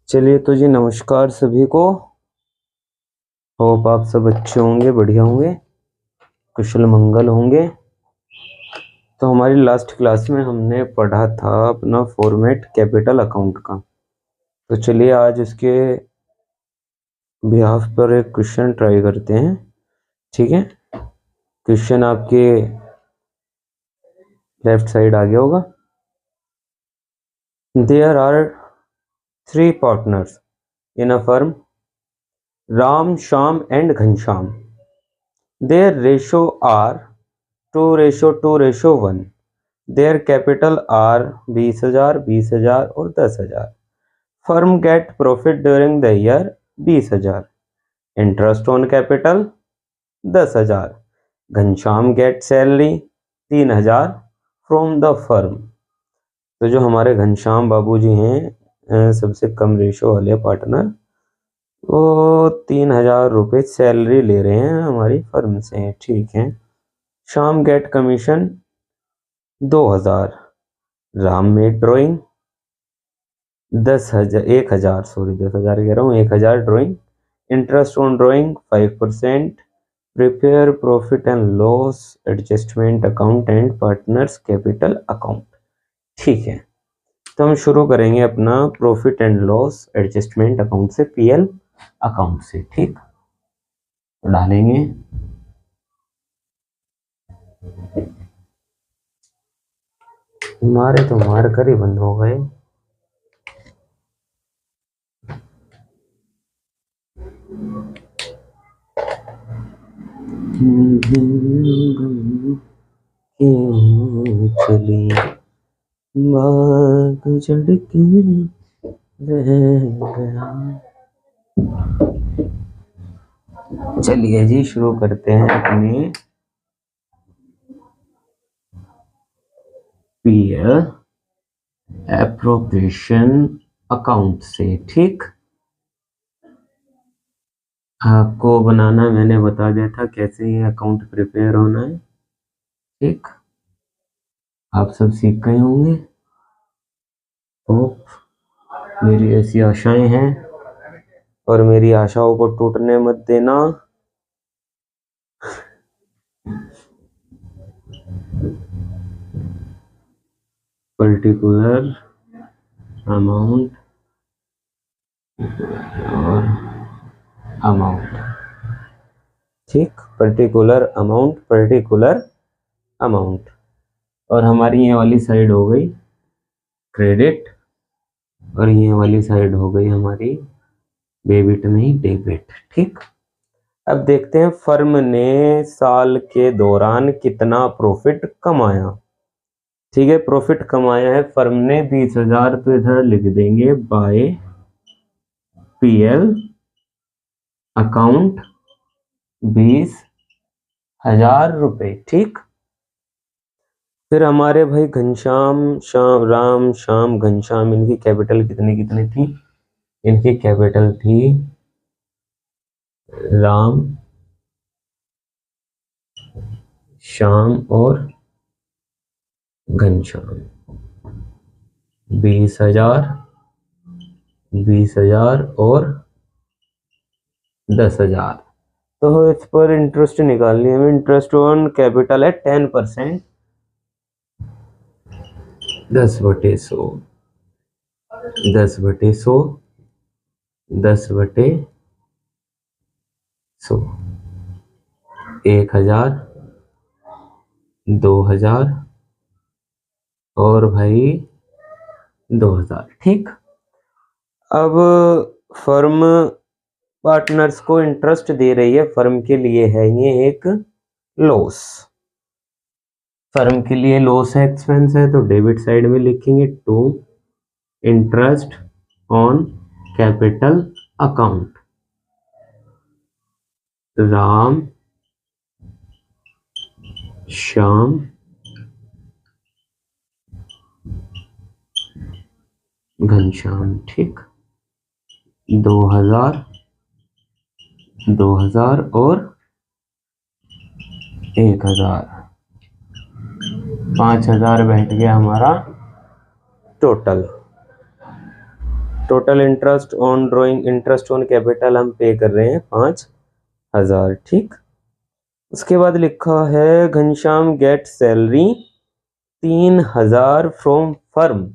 चलिए तो जी नमस्कार सभी को। होप आप सब अच्छे होंगे, बढ़िया होंगे, कुशल मंगल होंगे। तो हमारी लास्ट क्लास में हमने पढ़ा था अपना फॉर्मेट कैपिटल अकाउंट का। तो चलिए आज इसके बिहाफ पर एक क्वेश्चन ट्राई करते हैं। ठीक है, क्वेश्चन आपके लेफ्ट साइड आ गया होगा। There are 3 partners in a firm, Ram, Shyam and Ghanshyam. Their ratio are 2:2:1. Their capital are 20,000, 20,000 और 10,000. Firm get profit during the year 20,000. Interest on capital 10,000. Ghanshyam get salary 3,000 from the firm. तो जो हमारे घनश्याम बाबूजी हैं, सबसे कम रेशो वाले पार्टनर, वो 3,000 रुपये सैलरी ले रहे हैं हमारी फर्म से। ठीक है। Shyam get commission 2,000, Ram made drawing 10,000, 1,000, sorry 10,000 कह रहा हूँ, 1,000 drawing. Interest on drawing 5%। Prepare profit and loss adjustment account and partners capital account. ठीक है, तो हम शुरू करेंगे अपना profit and loss adjustment account से, पीएल अकाउंट से। ठीक, तो डालेंगे मारे तो मार कर ही बंद हो गए। चली बाग चढ़ के रह गया। चलिए जी शुरू करते हैं अपने पीएल एप्रोप्रिएशन अकाउंट से। ठीक, आपको बनाना मैंने बता दिया था कैसे ये अकाउंट प्रिपेयर होना है। ठीक, आप सब सीख गए होंगे। होप मेरी ऐसी आशाएं हैं और मेरी आशाओं को टूटने मत देना। पर्टिकुलर अमाउंट और अमाउंट। ठीक, पर्टिकुलर अमाउंट। और हमारी ये वाली साइड हो गई क्रेडिट और ये वाली साइड हो गई हमारी डेबिट, नहीं डेबिट। ठीक, अब देखते हैं फर्म ने साल के दौरान कितना प्रॉफिट कमाया। ठीक है, प्रॉफिट कमाया है फर्म ने 20,000, तो इधर लिख देंगे बाय पीएल अकाउंट 20,000 रुपए। ठीक, फिर हमारे भाई घनश्याम, राम, श्याम, घनश्याम, इनकी कैपिटल कितनी थी? इनकी कैपिटल थी राम, श्याम और घनश्याम 20,000, 20,000 और 10,000। तो इस पर इंटरेस्ट निकालनी है। इंटरेस्ट ऑन कैपिटल है 10%, 10/100, 10/100, 10/100, 1,000, 2,000 और भाई 2,000। ठीक, अब फर्म पार्टनर्स को इंटरेस्ट दे रही है, फर्म के लिए है ये एक लॉस। फर्म के लिए लॉस है, एक्सपेंस है, तो डेबिट साइड में लिखेंगे to interest on capital account. Ram, Shyam, Ghanshyam. ठीक, 2,000, 2,000 और 1,000, 5,000 बैठ गया हमारा total interest on drawing, interest on capital हम पे कर रहे हैं 5,000। ठीक, उसके बाद लिखा है Ghanshyam get salary 3,000 from firm.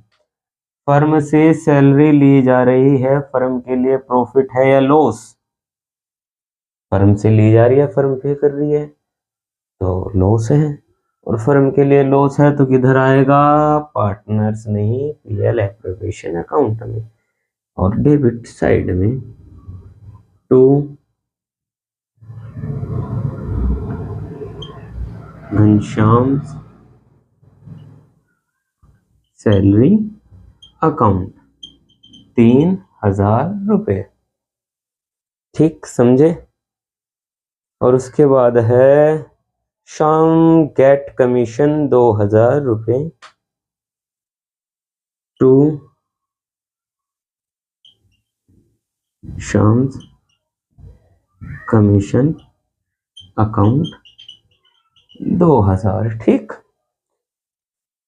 Firm से सैलरी ली जा रही है, फर्म के लिए प्रॉफिट है या लॉस? फर्म से ली जा रही है, फर्म पे कर रही है तो लॉस है, और फर्म के लिए लॉस है तो किधर आएगा? पार्टनर्स नहीं, पीएल एप्रोप्रिएशन अकाउंट में और डेबिट साइड में। टू घनश्याम सैलरी अकाउंट 3,000 रुपए। ठीक, समझे? और उसके बाद है श्याम गेट कमीशन 2,000 रुपए टू श्याम कमीशन अकाउंट 2,000। ठीक,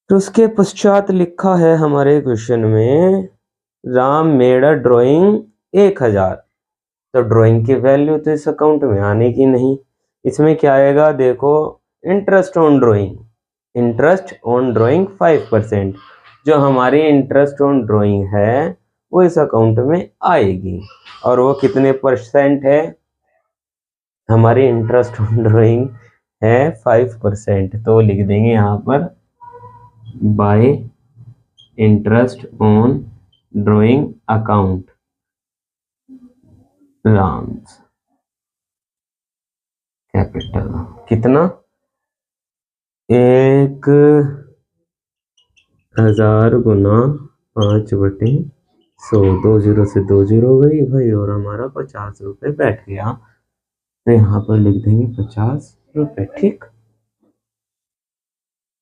तो उसके पश्चात लिखा है हमारे क्वेश्चन में राम मेड अ ड्राइंग 1,000। तो ड्राइंग की वैल्यू तो इस अकाउंट में आने की नहीं, इसमें क्या आएगा? देखो, interest on drawing, interest on drawing 5%। जो हमारी इंटरेस्ट ऑन ड्राइंग है वो इस अकाउंट में आएगी, और वो कितने परसेंट है? हमारी इंटरेस्ट ऑन ड्राइंग है 5%, तो लिख देंगे यहाँ पर bye interest on drawing account Ram's capital कितना? 1,000 गुना 5/100, 2 जीरो से 2 जीरो गई भाई, और हमारा 50 रुपए बैठ गया, तो यहाँ पर लिख देंगे 50 रुपए। ठीक,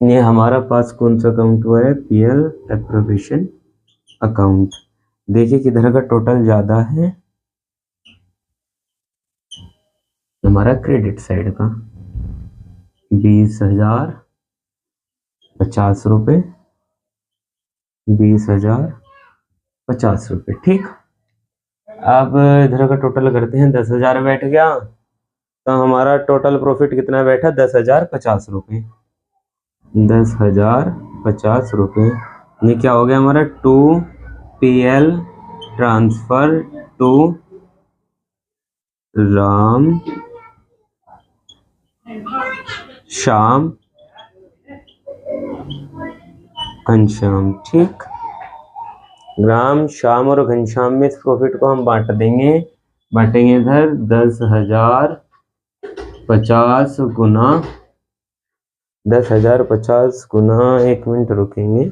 ये हमारा पास कौन सा अकाउंट हुआ है? PL appropriation account. देखिए किधर का टोटल ज्यादा है, हमारा क्रेडिट साइड का। 20,000 50 रुपए, 20,000 50 रुपए। ठीक, अब इधर का टोटल करते हैं, 10,000 बैठ गया, तो हमारा टोटल प्रॉफिट कितना बैठा? 10,050 रुपए। 10,050 रुपए, ये क्या हो गया हमारा? To PL transfer to Ram Shyam Ghanshyam. ठीक, राम श्याम और घनश्याम में इस प्रॉफिट को हम बांटेंगे इधर 10,050 गुना 10,050 गुना, 1 मिनट रुकेंगे,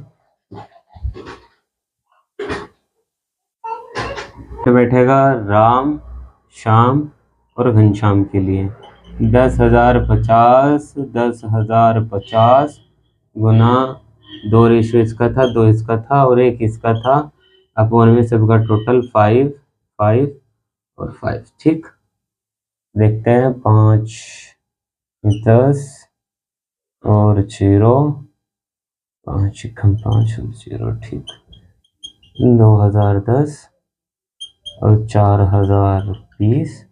तो बैठेगा राम श्याम और घनश्याम के लिए 10,050 गुना 2 रेशियो इसका था, 2 इसका था और 1 इसका था, अपॉन में सबका टोटल 5 5 और 5। ठीक, देखते हैं 5 10 और 0, 5 5 और 0। ठीक, 2,010 और 4,020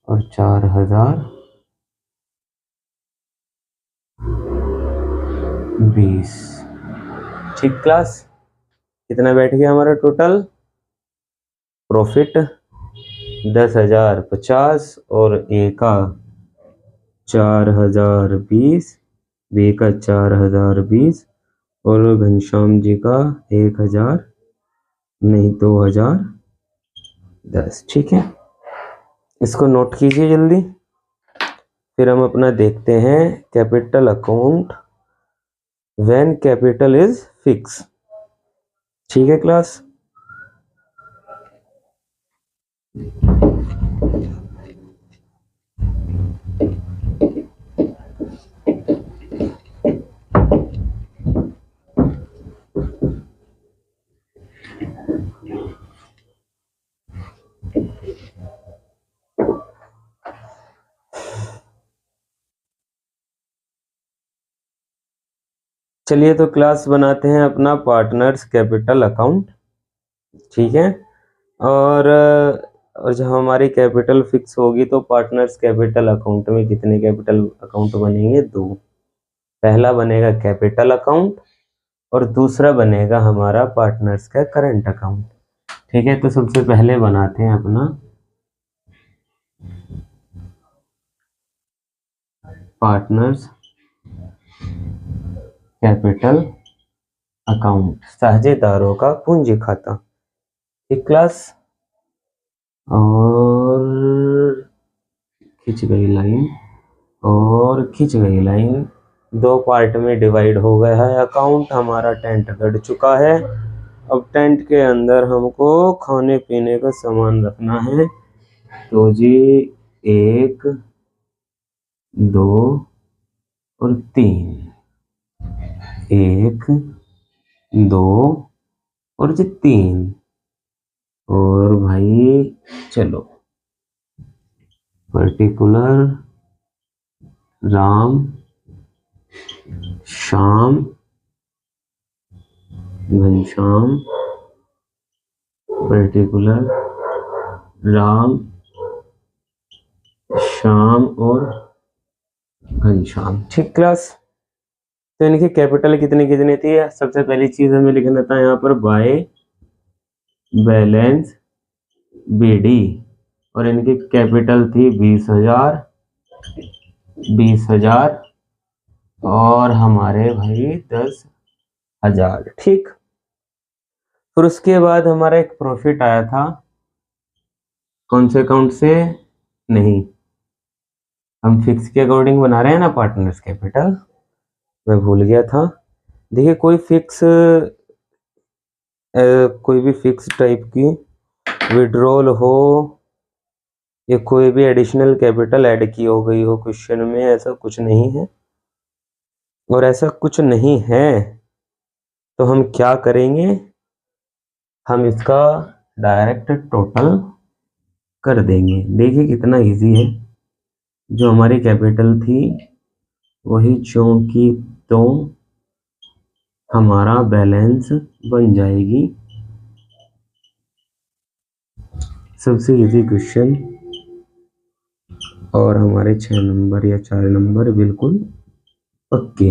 और 4,020। ठीक क्लास, कितना बैठ गया हमारा टोटल प्रॉफिट? 10,050 और ए का 4,020, बी का 4,020 और घनश्याम जी का 1,000 नहीं 2,010। ठीक है, इसको नोट कीजिए जल्दी, फिर हम अपना देखते हैं capital account when capital is fix. ठीक है क्लास। चलिए तो क्लास बनाते हैं अपना पार्टनर्स कैपिटल अकाउंट, ठीक है। और जब हमारी कैपिटल फिक्स होगी तो पार्टनर्स कैपिटल अकाउंट में कितने कैपिटल अकाउंट बनेंगे? 2। पहला बनेगा कैपिटल अकाउंट और दूसरा बनेगा हमारा पार्टनर्स का करंट अकाउंट, ठीक है। तो सबसे पहले बनाते हैं अपना पार्टनर्स कैपिटल अकाउंट, साझेदारों का पूंजी खाता, ठीक क्लास। और खिंच गई लाइन और खिंच गई लाइन, 2 पार्ट में डिवाइड हो गया है अकाउंट। हमारा टेंट गड़ चुका है। अब टेंट के अंदर हमको खाने पीने का सामान रखना है। तो जी 1 2 और 3, 1 2 और जी 3। और भाई चलो, पर्टिकुलर राम श्याम घनश्याम, पर्टिकुलर राम श्याम और घनश्याम, ठीक क्लास। तो इनकी कैपिटल कितनी कितनी थी? सबसे पहली चीज हमें लिखना था यहाँ पर बाय बैलेंस बीडी, और इनकी कैपिटल थी 20,000, 20,000 और हमारे भाई 10,000, ठीक। फिर उसके बाद हमारा एक प्रॉफिट आया था, कौन से अकाउंट से? नहीं, हम फिक्स के अकॉर्डिंग बना रहे हैं ना पार्टनर्स कैपिटल, मैं भूल गया था। देखिए कोई भी फिक्स टाइप की विड्रॉल हो या कोई भी एडिशनल कैपिटल ऐड की हो गई हो क्वेश्चन में, ऐसा कुछ नहीं है। और ऐसा कुछ नहीं है तो हम क्या करेंगे? हम इसका डायरेक्ट टोटल कर देंगे। देखिए कितना इजी है। जो हमारी कैपिटल थी वही ज्यों की त्यों हमारा बैलेंस बन जाएगी। सबसे इजी क्वेश्चन, और हमारे 6 नंबर या 4 नंबर बिल्कुल पक्के।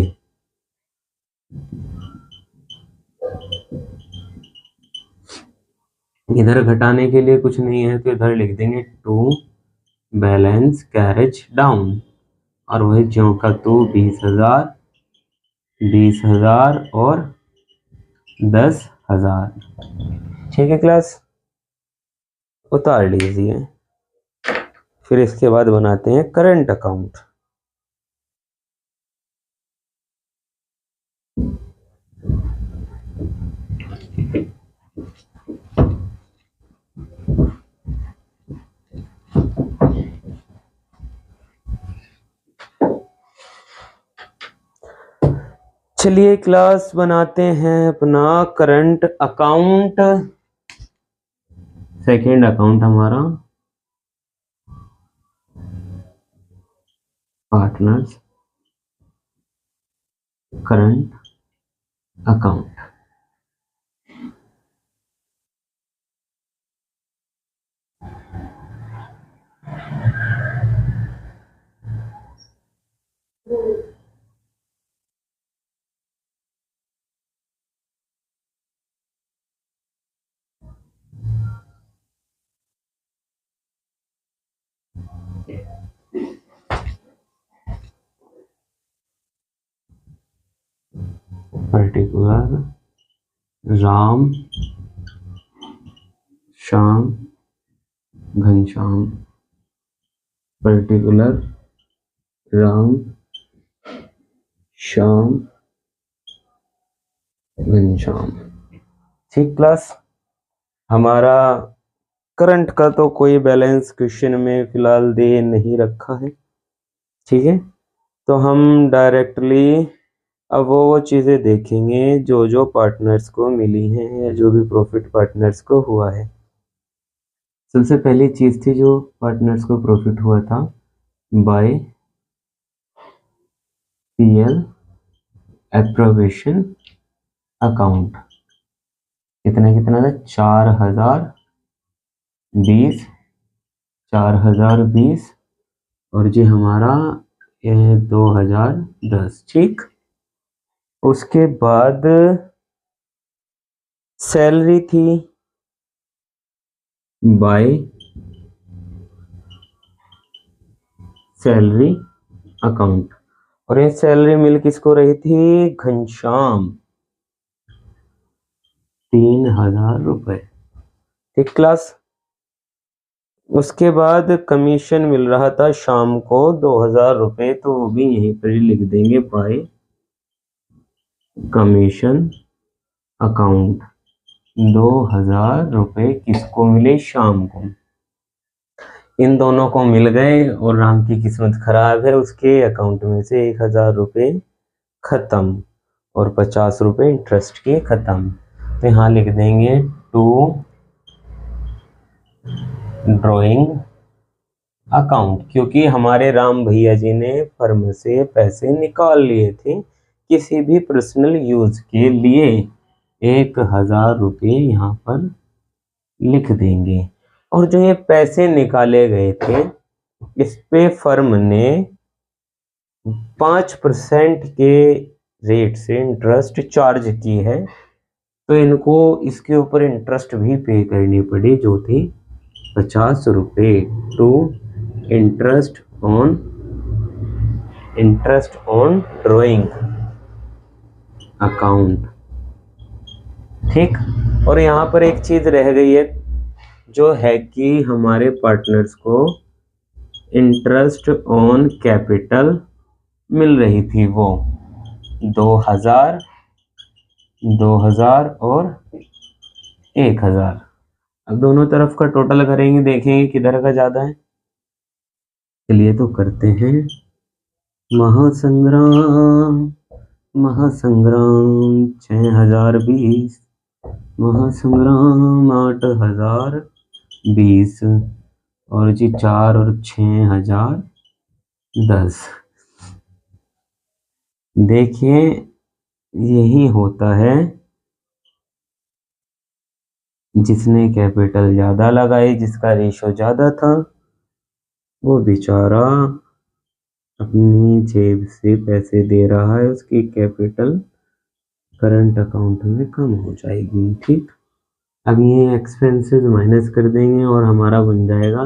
इधर घटाने के लिए कुछ नहीं है तो इधर लिख देंगे टू बैलेंस कैरेज डाउन, और वही ज्यों का त्यों 20,000, 20,000 और 10,000, ठीक है क्लास। उतार लीजिए। फिर इसके बाद बनाते हैं करंट अकाउंट। चलिए क्लास बनाते हैं अपना करंट अकाउंट। सेकेंड अकाउंट हमारा partners current account. Particular Ram Shyam Ghanshyam, particular Ram Shyam Ghanshyam, ठीक क्लास। हमारा करंट का तो कोई बैलेंस क्वेश्चन में फिलहाल दे नहीं रखा है, ठीक है। तो हम डायरेक्टली अब वो चीज़ें देखेंगे जो जो पार्टनर्स को मिली हैं या जो भी प्रॉफिट पार्टनर्स को हुआ है। सबसे पहली चीज़ थी जो पार्टनर्स को प्रॉफिट हुआ था बाय पीएल एप्रोवेशन अकाउंट कितना कितना था 4020 और जी हमारा 2010। ठीक, उसके बाद सैलरी थी बाय सैलरी अकाउंट और ये सैलरी मिल किसको रही थी घनश्याम 3000 रुपए। ठीक क्लास, उसके बाद कमीशन मिल रहा था शाम को 2000 रुपए, तो वो भी यहीं पर ही लिख देंगे बाय कमीशन अकाउंट 2000 रुपए किसको मिले शाम को। इन दोनों को मिल गए और राम की किस्मत खराब है, उसके अकाउंट में से 1000 रुपए खत्म और 50 रुपए इंटरेस्ट के खत्म। तो यहाँ लिख देंगे टू ड्रॉइंग अकाउंट, क्योंकि हमारे राम भैया जी ने फर्म से पैसे निकाल लिए थे किसी भी पर्सनल यूज के लिए। 1000 रुपये यहाँ पर लिख देंगे और जो ये पैसे निकाले गए थे इस पे फर्म ने 5% के रेट से इंटरेस्ट चार्ज की है, तो इनको इसके ऊपर इंटरेस्ट भी पे करनी पड़ी जो थी 50 रुपये to interest on drawing account. ठीक, और यहाँ पर एक चीज रह गई है जो है कि हमारे पार्टनर्स को इंटरेस्ट ऑन कैपिटल मिल रही थी, वो 2000 और 1000। अब दोनों तरफ का टोटल करेंगे, देखेंगे किधर का ज्यादा है। चलिए तो करते हैं महासंग्राम 6020 महासंग्राम 8020 और जी 4 और 6010। देखिए यही होता है, जिसने कैपिटल ज्यादा लगाई, जिसका रेशो ज्यादा था, वो बेचारा अपनी जेब से पैसे दे रहा है, उसकी कैपिटल करंट अकाउंट में कम हो जाएगी। ठीक, अब ये एक्सपेंसेस माइनस कर देंगे और हमारा बन जाएगा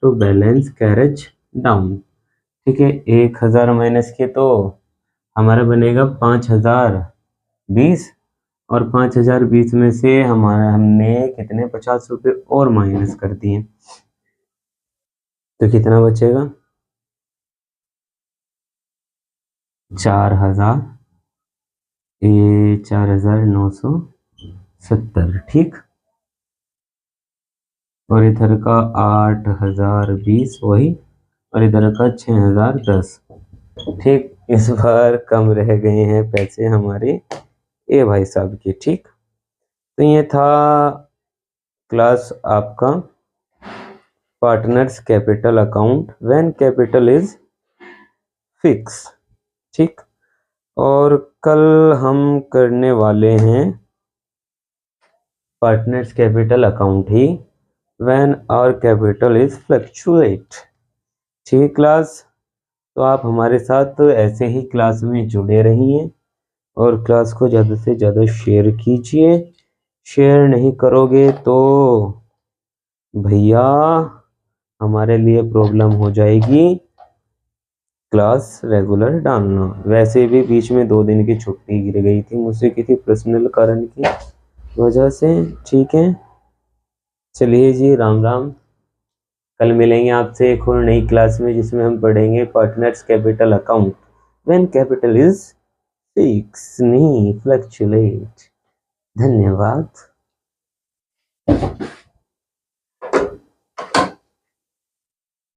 तो बैलेंस कैरेज डाउन। ठीक है, 1000 माइनस के तो हमारा बनेगा 5020 और 5020 में से हमने कितने 50 रुपये और माइनस कर दिए, तो कितना बचेगा 4970। ठीक, और इधर का 8020 वही, और इधर का 6010। ठीक, इस बार कम रह गए हैं पैसे हमारे ए भाई साहब के। ठीक, तो ये था क्लास आपका partners capital account when capital is fix. ठीक, और कल हम करने वाले हैं पार्टनर्स कैपिटल अकाउंट ही when our capital is fluctuate. ठीक क्लास, तो आप हमारे साथ ऐसे ही क्लास में जुड़े रहिए और क्लास को ज़्यादा से ज़्यादा शेयर कीजिए। शेयर नहीं करोगे तो भैया हमारे लिए प्रॉब्लम हो जाएगी क्लास रेगुलर डालना। वैसे भी बीच में 2 दिन की छुट्टी गिर गई थी मुझसे किसी पर्सनल कारण की वजह से। ठीक है, चलिए जी, राम राम। कल मिलेंगे आपसे एक और नई क्लास में जिसमें हम पढ़ेंगे partners capital account when capital is fix नहीं फ्लक्चुएट। धन्यवाद।